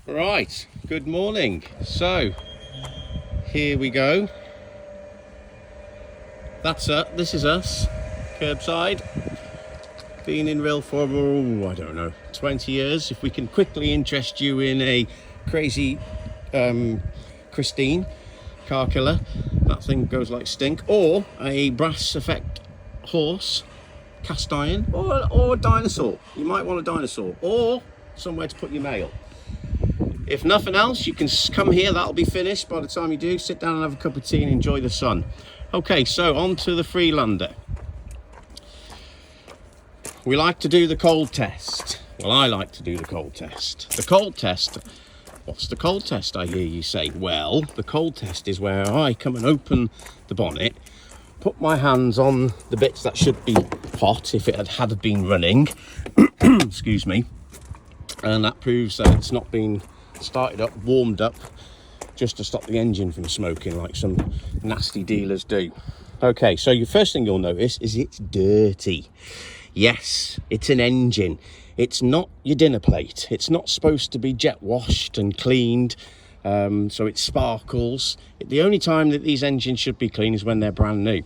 Right, good morning. So here we go. That's this is us, curbside. Been in Rill for, I don't know, 20 years. If we can quickly interest you in a crazy Christine car killer, that thing goes like stink, or a brass effect horse, cast iron, or a dinosaur. You might want a dinosaur, or somewhere to put your mail. If nothing else, you can come here. That'll be finished by the time you do. Sit down and have a cup of tea and enjoy the sun. Okay, so on to the Freelander. We like to do the cold test. Well, I like to do the cold test. The cold test, what's the cold test, I hear you say? Well, the cold test is where I come and open the bonnet, put my hands on the bits that should be hot if it had been running, excuse me, and that proves that it's not been started up, warmed up, just to stop the engine from smoking like some nasty dealers do. Okay, so your first thing you'll notice is it's dirty. Yes, it's an engine. It's not your dinner plate. It's not supposed to be jet washed and cleaned, so it sparkles. The only time that these engines should be clean is when they're brand new.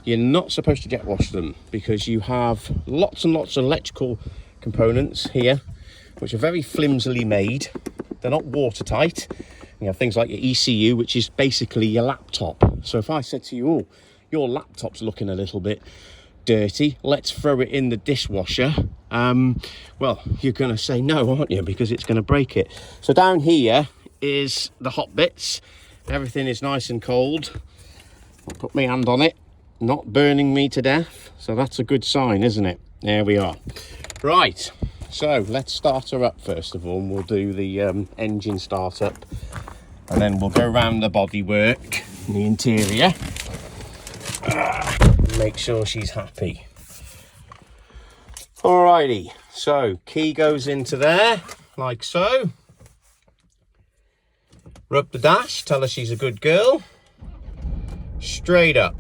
You're not supposed to jet wash them because you have lots and lots of electrical components here which are very flimsily made. They're not watertight. You have things like your ECU, which is basically your laptop. So if I said to you, oh, your laptop's looking a little bit dirty, let's throw it in the dishwasher, well, you're going to say no, aren't you? Because it's going to break it. So down here is the hot bits. Everything is nice and cold. I'll put my hand on it, not burning me to death. So that's a good sign, isn't it? There we are. Right. So let's start her up first of all, and we'll do the engine start up, and then we'll go around the bodywork and the interior, make sure she's happy. Alrighty, so key goes into there like so. Rub the dash, tell her she's a good girl. Straight up.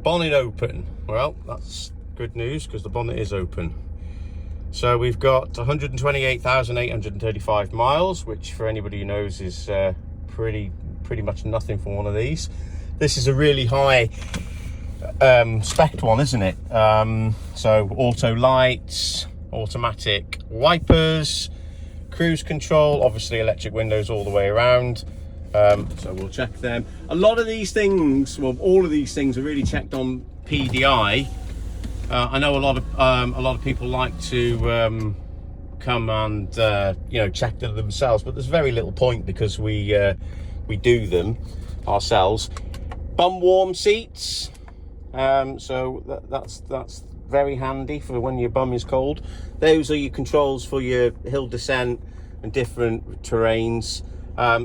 Bonnet open. Well, that's good news because the bonnet is open. So we've got 128,835 miles, which for anybody who knows is pretty much nothing for one of these. This is a really high spec one, isn't it? So auto lights, automatic wipers, cruise control, obviously electric windows all the way around. So we'll check them. A lot of these things, well, all of these things are really checked on PDI. I know a lot of people like to come and check them themselves, but there's very little point because we do them ourselves. Bum warm seats, so that's very handy for when your bum is cold. Those are your controls for your hill descent and different terrains.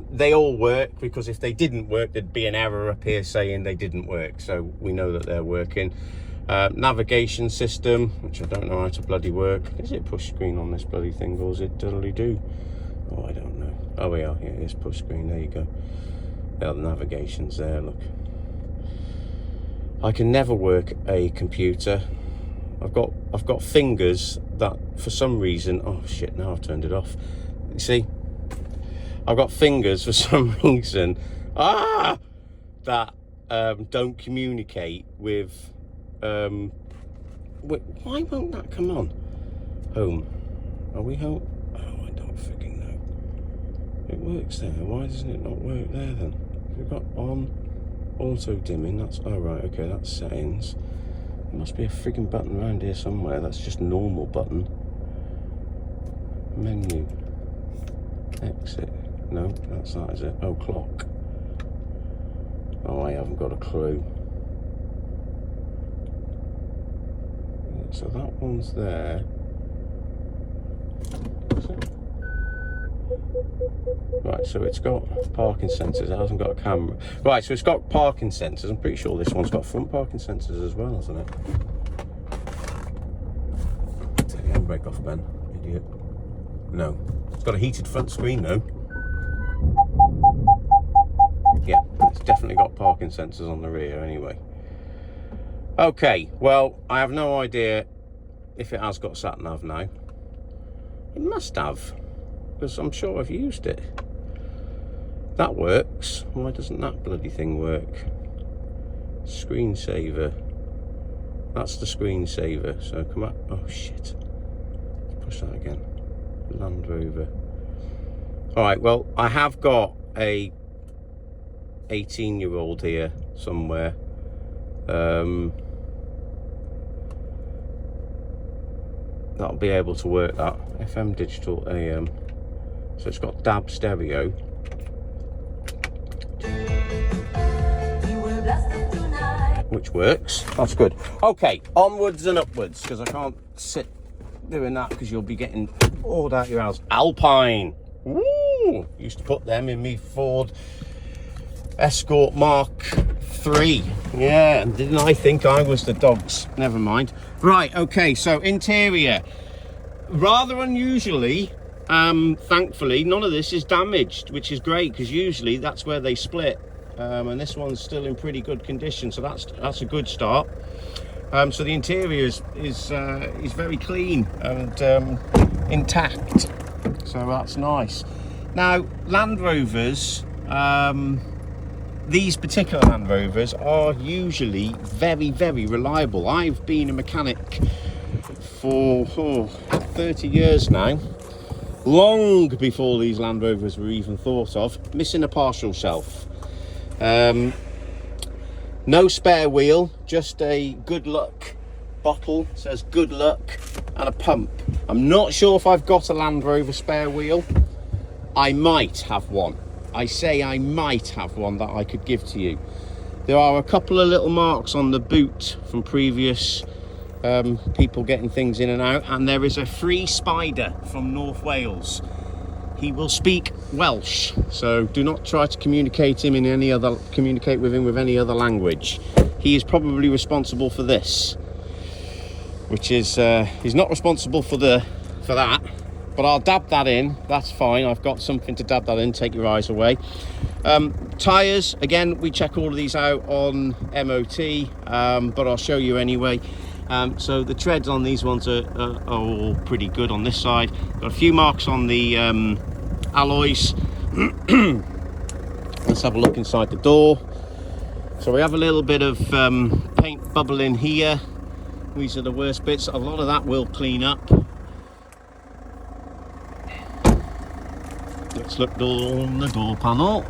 They all work, because if they didn't work, there'd be an error up here saying they didn't work, so we know that they're working. Navigation system, which I don't know how to bloody work. Is it push screen on this bloody thing, or is it doodly do? Oh, I don't know. Oh, we are. Yeah, it is push screen. There you go. Yeah, the navigation's there. Look, I can never work a computer. I've got fingers that for some reason. Oh shit! Now I've turned it off. You see, I've got fingers for some reason that don't communicate with. Why won't that come on? Home. Are we home? Oh, I don't freaking know. It works there. Why doesn't it not work there then? We've got on auto dimming. That's right. Okay, that's settings. There must be a frigging button around here somewhere. That's just normal button. Menu. Exit. No, that's that, is it? Oh, clock. Oh, I haven't got a clue. So that one's there. Right, so it's got parking sensors. It hasn't got a camera. Right, so it's got parking sensors. I'm pretty sure this one's got front parking sensors as well, hasn't it? Take the handbrake off, Ben. Idiot. No. It's got a heated front screen, though. Yeah, it's definitely got parking sensors on the rear anyway. Okay, well, I have no idea if it has got sat nav now. It must have. because I'm sure I've used it. That works. Why doesn't that bloody thing work? Screensaver. That's the screensaver. So come on. Oh shit. Let's push that again. Land Rover. Alright, well, I have got a 18-year-old here somewhere. That'll be able to work that. FM digital AM. So it's got DAB stereo. Which works. That's good. Okay, onwards and upwards, because I can't sit doing that because you'll be getting bored out your house. Alpine. Woo! Used to put them in me Ford Escort Mark III. Yeah, and didn't I think I was the dogs? Never mind. Right, okay, so interior. Rather unusually, thankfully, none of this is damaged, which is great, because usually that's where they split. And this one's still in pretty good condition, so that's a good start. So the interior is very clean and intact, so that's nice. Now, Land Rovers, these particular Land Rovers are usually very, very reliable. I've been a mechanic for 30 years now, long before these Land Rovers were even thought of. Missing a partial shelf. No spare wheel, just a good luck bottle, says good luck, and a pump. I'm not sure if I've got a Land Rover spare wheel. I might have one. I say I might have one that I could give to you. There are a couple of little marks on the boot from previous people getting things in and out, and there is a free spider from North Wales. He will speak Welsh, so do not try to communicate with him with any other language. He is probably responsible for this, which is he's not responsible for that, but I'll dab that in. That's fine. I've got something to dab that in. Take your eyes away. Tyres, again, we check all of these out on MOT, but I'll show you anyway. So the treads on these ones are all pretty good on this side. Got a few marks on the alloys. Let's have a look inside the door. So we have a little bit of paint bubbling here. These are the worst bits. A lot of that will clean up. Let's look on the door panel.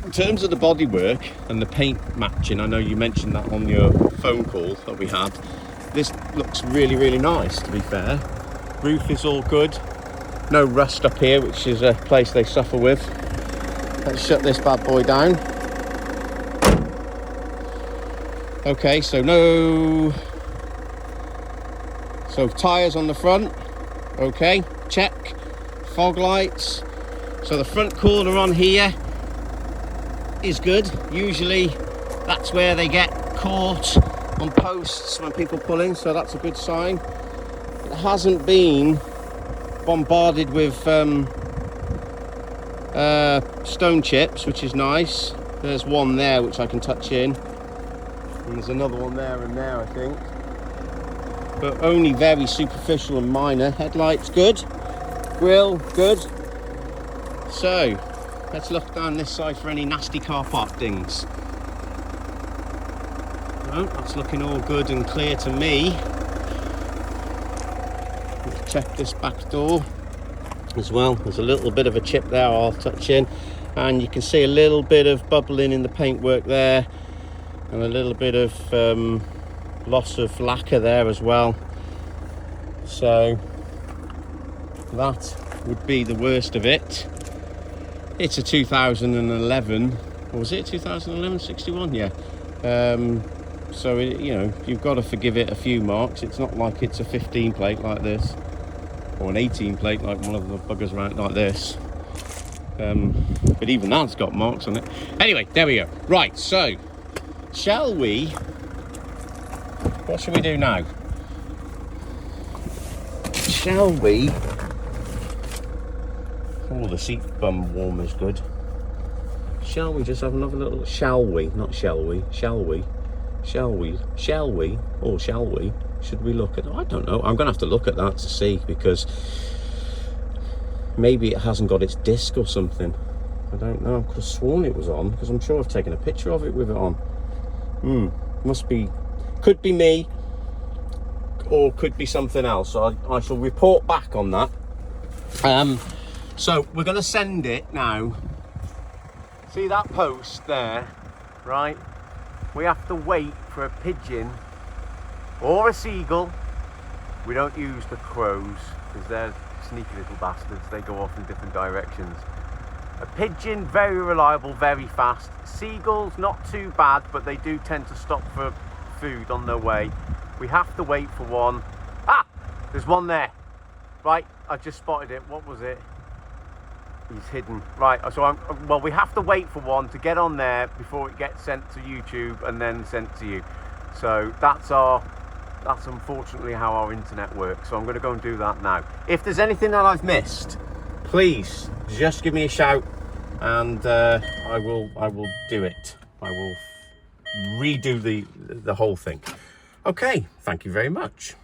In terms of the bodywork and the paint matching, I know you mentioned that on your phone call that we had. This looks really, really nice, to be fair. Roof is all good. No rust up here, which is a place they suffer with. Let's shut this bad boy down. Okay, so tyres on the front. Okay, check. Fog lights. So the front corner on here is good. Usually that's where they get caught on posts when people pull in, so that's a good sign. It hasn't been bombarded with stone chips, which is nice. There's one there which I can touch in, and there's another one there and there, I think, but only very superficial and minor. Headlights good, grille good. So let's look down this side for any nasty car park dings. No, that's looking all good and clear to me. Let's check this back door as well. There's a little bit of a chip there I'll touch in, and you can see a little bit of bubbling in the paintwork there, and a little bit of loss of lacquer there as well. So that would be the worst of it. It's a 2011, or was it 2011 61? Yeah. So you've got to forgive it a few marks. It's not like it's a 15 plate like this, or an 18 plate like one of the buggers around like this. But even that's got marks on it. Anyway, there we go. Right, so what shall we do now? Shall we? Oh, the seat bum warmer's good. Shall we just have another little... Shall we? Not shall we. Shall we? Shall we? Shall we? Or shall we? Should we look at... I don't know. I'm going to have to look at that to see, because Maybe it hasn't got its disc or something. I don't know. I could have sworn it was on, because I'm sure I've taken a picture of it with it on. Must be, could be me, or could be something else. So I shall report back on that. So we're going to send it now. See that post there, right? We have to wait for a pigeon or a seagull. We don't use the crows because they're sneaky little bastards. They go off in different directions. A pigeon, very reliable, very fast. Seagulls, not too bad, but they do tend to stop for food on their way. We have to wait for one. Ah, there's one there. Right, I just spotted it. What was it? He's hidden. Right, so well, we have to wait for one to get on there before it gets sent to YouTube and then sent to you. So that's unfortunately how our internet works. So I'm going to go and do that now. If there's anything that I've missed, please just give me a shout, and I will do it. I will redo the whole thing. Okay, thank you very much.